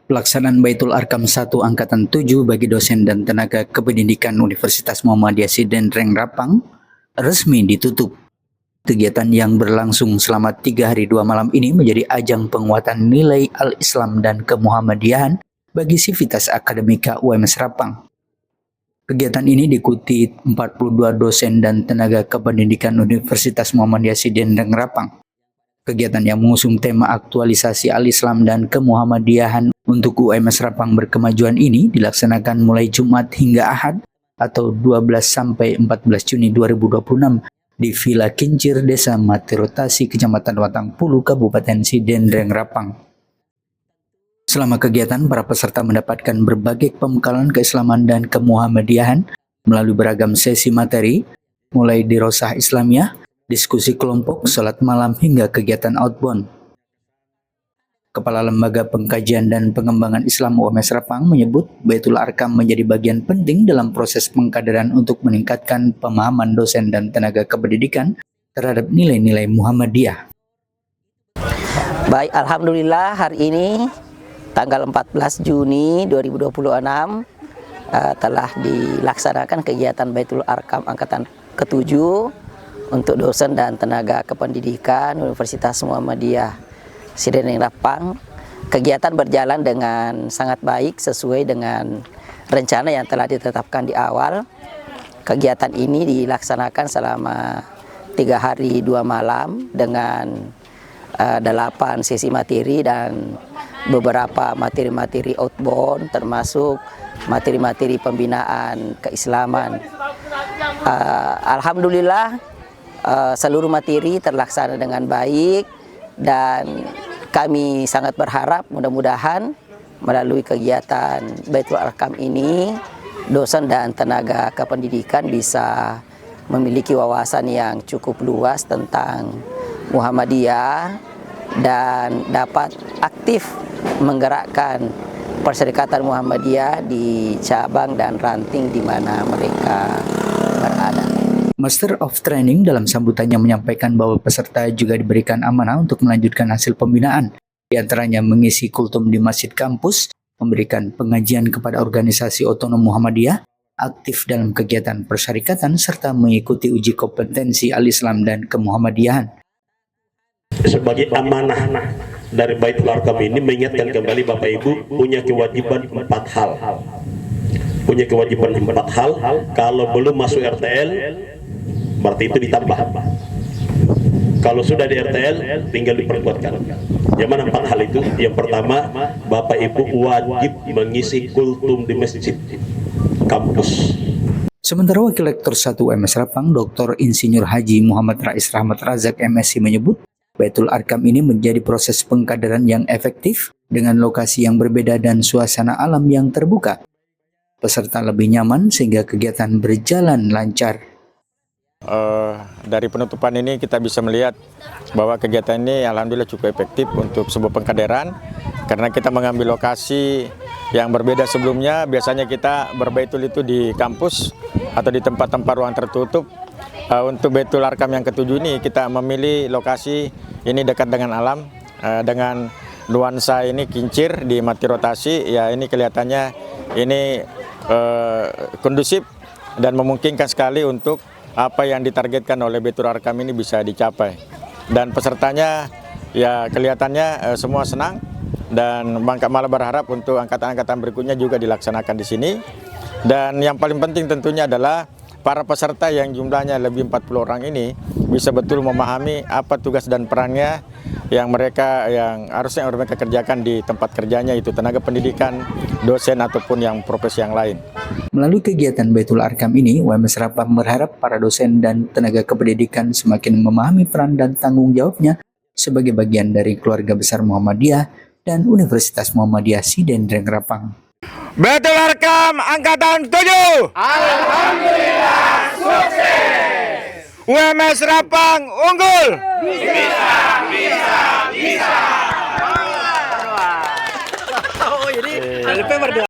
Pelaksanaan Baitul Arkam 1 Angkatan 7 bagi dosen dan tenaga kependidikan Universitas Muhammadiyah Sidenreng Rapang resmi ditutup. Kegiatan yang berlangsung selama 3 hari 2 malam ini menjadi ajang penguatan nilai al-Islam dan kemuhammadiyahan bagi sivitas akademika UMS Rapang. Kegiatan ini diikuti 42 dosen dan tenaga kependidikan Universitas Muhammadiyah Sidenreng Rapang. Kegiatan yang mengusung tema aktualisasi al-Islam dan kemuhammadiyahan untuk UMS Rapang berkemajuan ini dilaksanakan mulai Jumat hingga Ahad atau 12 sampai 14 Juni 2026 di Villa Kincir, Desa Matirotasi, Kecamatan Watangpulu, Kabupaten Sidenreng Rapang. Selama kegiatan, para peserta mendapatkan berbagai pembekalan keislaman dan kemuhammadiyahan melalui beragam sesi materi, mulai di Rosah Islamiyah, diskusi kelompok, salat malam, hingga kegiatan outbound. Kepala Lembaga Pengkajian dan Pengembangan Islam UMS Rapang menyebut Baitul Arkam menjadi bagian penting dalam proses pengkaderan untuk meningkatkan pemahaman dosen dan tenaga kependidikan terhadap nilai-nilai Muhammadiyah. Baik, alhamdulillah hari ini tanggal 14 Juni 2026 telah dilaksanakan kegiatan Baitul Arkam angkatan ke-7 untuk dosen dan tenaga kependidikan Universitas Muhammadiyah Sidenreng Rapang. Kegiatan berjalan dengan sangat baik sesuai dengan rencana yang telah ditetapkan di awal. Kegiatan ini dilaksanakan selama 3 hari 2 malam dengan 8 sesi materi dan beberapa materi-materi outbound, termasuk materi-materi pembinaan keislaman. Alhamdulillah seluruh materi terlaksana dengan baik dan kami sangat berharap mudah-mudahan melalui kegiatan Baitul Arkam ini dosen dan tenaga kependidikan bisa memiliki wawasan yang cukup luas tentang Muhammadiyah dan dapat aktif menggerakkan Perserikatan Muhammadiyah di cabang dan ranting di mana mereka berada. Master of Training dalam sambutannya menyampaikan bahwa peserta juga diberikan amanah untuk melanjutkan hasil pembinaan, di antaranya mengisi kultum di masjid kampus, memberikan pengajian kepada organisasi otonom Muhammadiyah, aktif dalam kegiatan persyarikatan, serta mengikuti uji kompetensi al-Islam dan kemuhammadiyahan. Sebagai amanah dari Baitul Arkam ini mengingatkan kembali Bapak Ibu punya kewajiban 4 hal. Punya kewajiban 4 hal, kalau belum masuk RTL berarti itu ditambah. Kalau sudah di RTL tinggal diperkuatkan. Yang mana 4 hal itu? Yang pertama, Bapak Ibu wajib mengisi kultum di masjid kampus. Sementara Wakil Rektor 1 UMS Rapang, Dr. Insinyur Haji Muhammad Rais Rahmat Razak MSc menyebut, Baitul Arkam ini menjadi proses pengkaderan yang efektif dengan lokasi yang berbeda dan suasana alam yang terbuka. Peserta lebih nyaman sehingga kegiatan berjalan lancar. Dari penutupan ini kita bisa melihat bahwa kegiatan ini alhamdulillah cukup efektif untuk sebuah pengkaderan karena kita mengambil lokasi yang berbeda sebelumnya. Biasanya kita berbaitul itu di kampus atau di tempat-tempat ruang tertutup. Untuk Baitul Arkam yang ke-7 ini kita memilih lokasi ini dekat dengan alam, dengan nuansa ini kincir di Matirotasi. Ya, ini kelihatannya ini kondusif dan memungkinkan sekali untuk apa yang ditargetkan oleh Baitul Arkam ini bisa dicapai. Dan pesertanya ya kelihatannya semua senang dan Bangka malah berharap untuk angkatan-angkatan berikutnya juga dilaksanakan di sini. Dan yang paling penting tentunya adalah para peserta yang jumlahnya lebih 40 orang ini bisa betul memahami apa tugas dan perannya yang harusnya mereka kerjakan di tempat kerjanya, itu tenaga pendidikan, dosen ataupun yang profesi yang lain. Melalui kegiatan Baitul Arkam ini, UMS Rapang berharap para dosen dan tenaga kependidikan semakin memahami peran dan tanggung jawabnya sebagai bagian dari keluarga besar Muhammadiyah dan Universitas Muhammadiyah Sidenreng Rapang. Baitul Arkam angkatan 7. Alhamdulillah sukses. UMS Rapang unggul. Bisa. Oh, jadi LP berdua.